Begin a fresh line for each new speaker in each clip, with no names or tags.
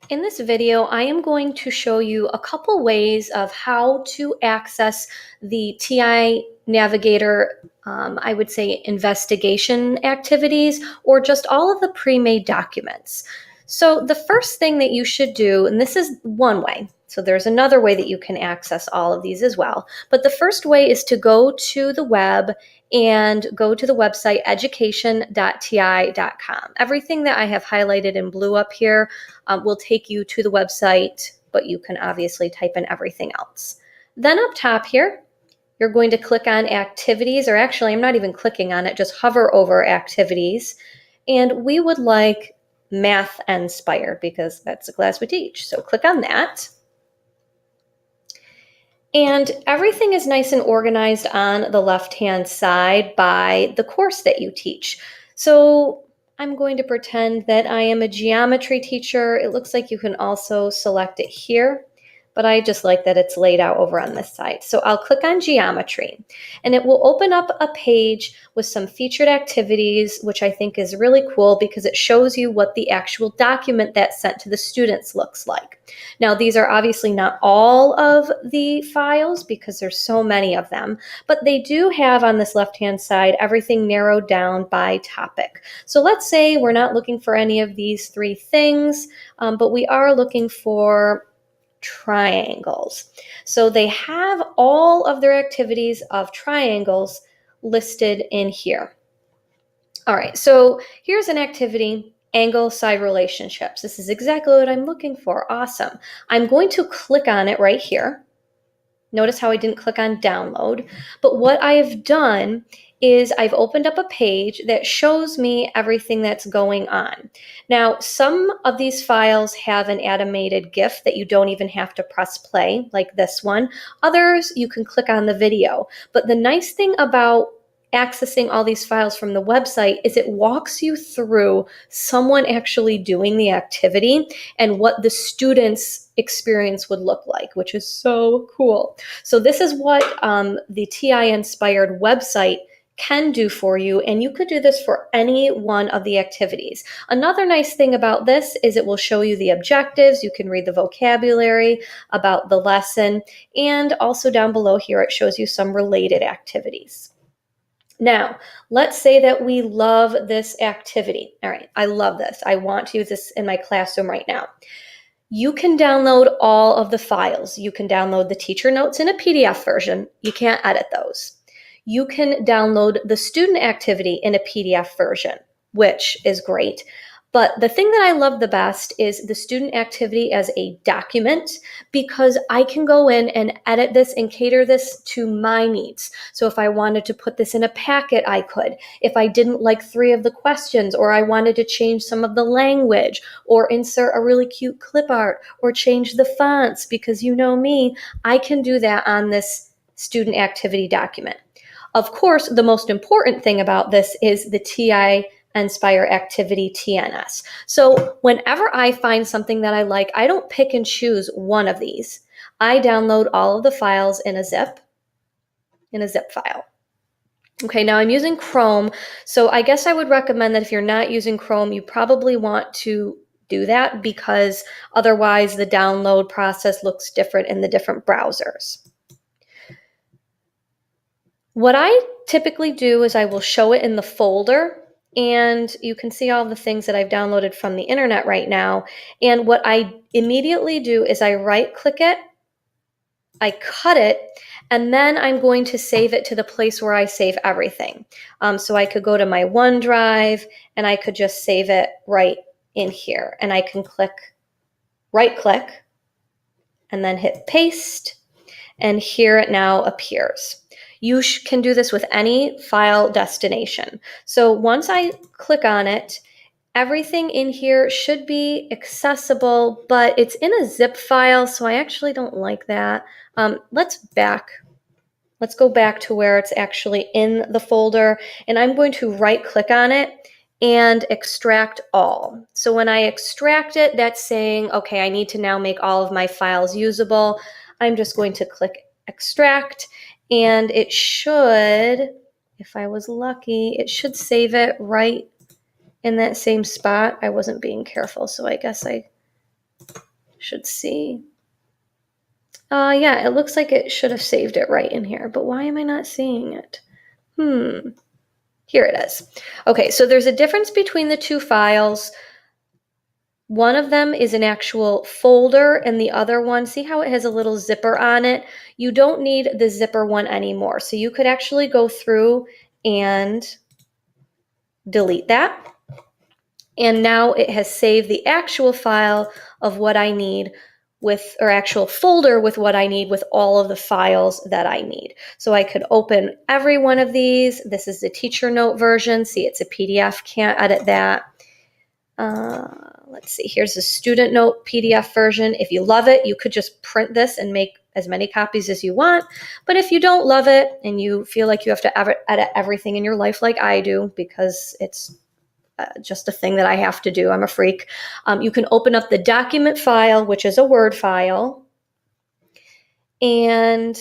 In this video, I am going to show you a couple ways of how to access the TI Navigator, I would say investigation activities, or just all of the pre-made documents. So the first thing that you should do, and this is one way, so there's another way that you can access all of these as well, but the first way is to go to the web and go to the website education.ti.com. Everything that I have highlighted in blue up here will take you to the website, but you can obviously type in everything else. Then up top here, you're going to click on activities, or actually I'm not even clicking on it, just hover over activities. And we would like Math Nspire because that's the class we teach. So click on that. And everything is nice and organized on the left-hand side by the course that you teach. So I'm going to pretend that I am a geometry teacher. It looks like you can also select it here, but I just like that it's laid out over on this side. So I'll click on geometry, and it will open up a page with some featured activities, which I think is really cool because it shows you what the actual document that's sent to the students looks like. Now, these are obviously not all of the files because there's so many of them, but they do have on this left-hand side everything narrowed down by topic. So let's say we're not looking for any of these three things, but we are looking for triangles. So they have all of their activities of triangles listed in here. All right, so here's an activity, angle-side relationships. This is exactly what I'm looking for. Awesome. I'm going to click on it right here. Notice how I didn't click on download, but what I've done is I've opened up a page that shows me everything that's going on. Now, some of these files have an animated GIF that you don't even have to press play, like this one. Others, you can click on the video. But the nice thing about accessing all these files from the website is it walks you through someone actually doing the activity and what the students' experience would look like, which is so cool. So this is what the TI Inspired website can do for you, and you could do this for any one of the activities. Another nice thing about this is it will show you the objectives. You can read the vocabulary about the lesson, and also down below here it shows you some related activities. Now, let's say that we love this activity. All right, I love this. I want to use this in my classroom right now. You can download all of the files. You can download the teacher notes in a PDF version. You can't edit those. You can download the student activity in a PDF version, which is great. But the thing that I love the best is the student activity as a document, because I can go in and edit this and cater this to my needs. So if I wanted to put this in a packet, I could. If I didn't like 3 of the questions, or I wanted to change some of the language, or insert a really cute clip art, or change the fonts, because you know me, I can do that on this student activity document. Of course, the most important thing about this is the TI Nspire Activity TNS. So whenever I find something that I like, I don't pick and choose one of these. I download all of the files in a zip file. Okay, now I'm using Chrome, so I guess I would recommend that if you're not using Chrome, you probably want to do that, because otherwise the download process looks different in the different browsers. What I typically do is I will show it in the folder, and you can see all the things that I've downloaded from the internet right now. And what I immediately do is I right-click it, I cut it, and then I'm going to save it to the place where I save everything. So I could go to my OneDrive, and I could just save it right in here. And I can right-click, and then hit paste, and here it now appears. You can do this with any file destination. So once I click on it, everything in here should be accessible, but it's in a zip file, so I actually don't like that. Let's go back to where it's actually in the folder, and I'm going to right-click on it and extract all. So when I extract it, that's saying, okay, I need to now make all of my files usable. I'm just going to click extract, and it should, if I was lucky, it should save it right in that same spot. I wasn't being careful, so I guess I Should see. Yeah, it looks like it should have saved it right in here, but why am I not seeing it? Here it is. Okay, so there's a difference between the two files. One of them is an actual folder, and the other one, see how it has a little zipper on it? You don't need the zipper one anymore. So you could actually go through and delete that. And now it has saved the actual file of what I need with, or actual folder with what I need with all of the files that I need. So I could open every one of these. This is the teacher note version. See, it's a PDF, can't edit that. Let's see, here's the student note PDF version. If you love it, you could just print this and make as many copies as you want. But if you don't love it and you feel like you have to edit everything in your life like I do, because it's just a thing that I have to do, I'm a freak, you can open up the document file, which is a Word file. And,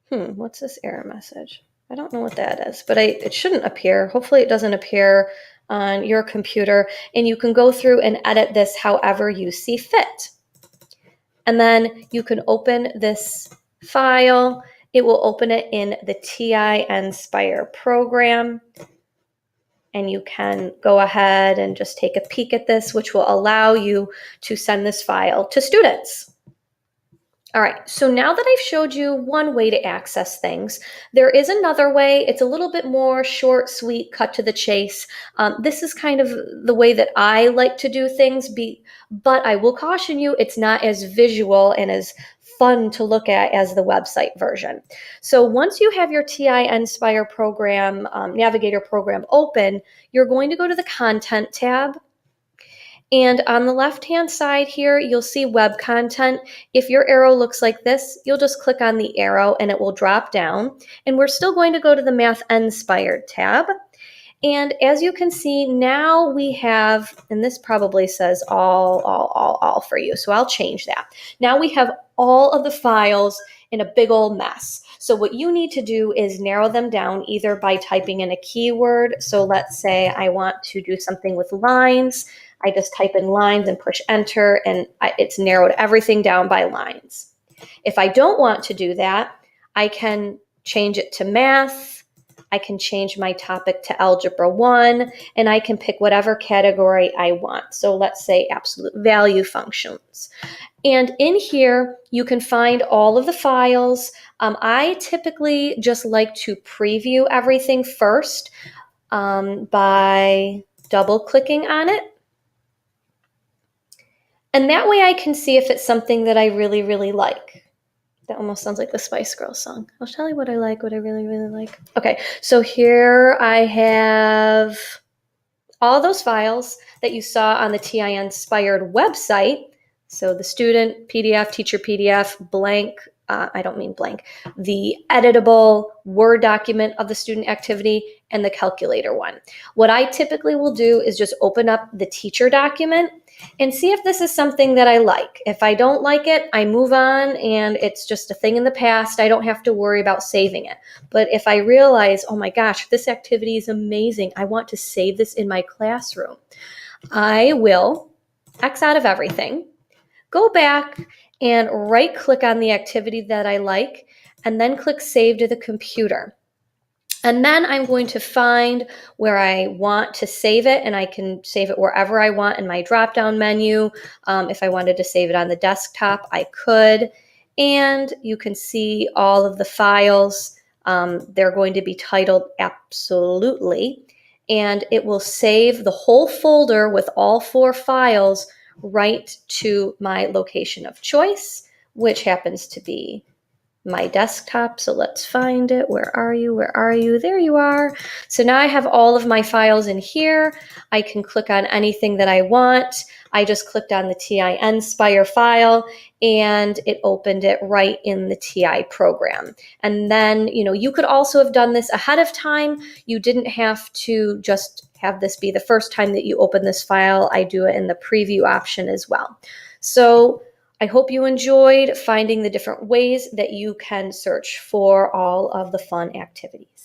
what's this error message? I don't know what that is, but it shouldn't appear. Hopefully it doesn't appear on your computer, and you can go through and edit this however you see fit. And then you can open this file. It will open it in the TI Nspire program, and you can go ahead and just take a peek at this, which will allow you to send this file to students. All right, so now that I've showed you one way to access things, there is another way. It's a little bit more short, sweet, cut to the chase. This is kind of the way that I like to do things, but I will caution you, it's not as visual and as fun to look at as the website version. So once you have your TI Nspire program, Navigator program open, you're going to go to the Content tab. And on the left-hand side here, you'll see web content. If your arrow looks like this, you'll just click on the arrow and it will drop down. And we're still going to go to the Math Nspired tab. And as you can see, now we have, and this probably says all for you, so I'll change that. Now we have all of the files in a big old mess. So what you need to do is narrow them down either by typing in a keyword. So let's say I want to do something with lines. I just type in lines and push enter, and it's narrowed everything down by lines. If I don't want to do that, I can change it to math. I can change my topic to Algebra 1, and I can pick whatever category I want. So let's say absolute value functions. And in here, you can find all of the files. I typically just like to preview everything first by double-clicking on it. And that way I can see if it's something that I really, really like. That almost sounds like the Spice Girls song. I'll tell you what I like, what I really, really like. Okay, so here I have all those files that you saw on the TI Nspired website. So the student PDF, teacher PDF, blank, I don't mean blank, the editable Word document of the student activity, and the calculator one. What I typically will do is just open up the teacher document and see if this is something that I like. If I don't like it, I move on and it's just a thing in the past. I don't have to worry about saving it. But if I realize, oh my gosh, this activity is amazing, I want to save this in my classroom, I will X out of everything, go back and right click on the activity that I like, and then click Save to the Computer. And then I'm going to find where I want to save it, and I can save it wherever I want in my drop-down menu. If I wanted to save it on the desktop, I could. And you can see all of the files. They're going to be titled Absolutely. And it will save the whole folder with all 4 files right to my location of choice, which happens to be my desktop. So let's find it. Where are you? Where are you? There you are. So now I have all of my files in here. I can click on anything that I want. I just clicked on the TI Nspire file and it opened it right in the TI program. And then, you could also have done this ahead of time. You didn't have to just have this be the first time that you open this file. I do it in the preview option as well. So I hope you enjoyed finding the different ways that you can search for all of the fun activities.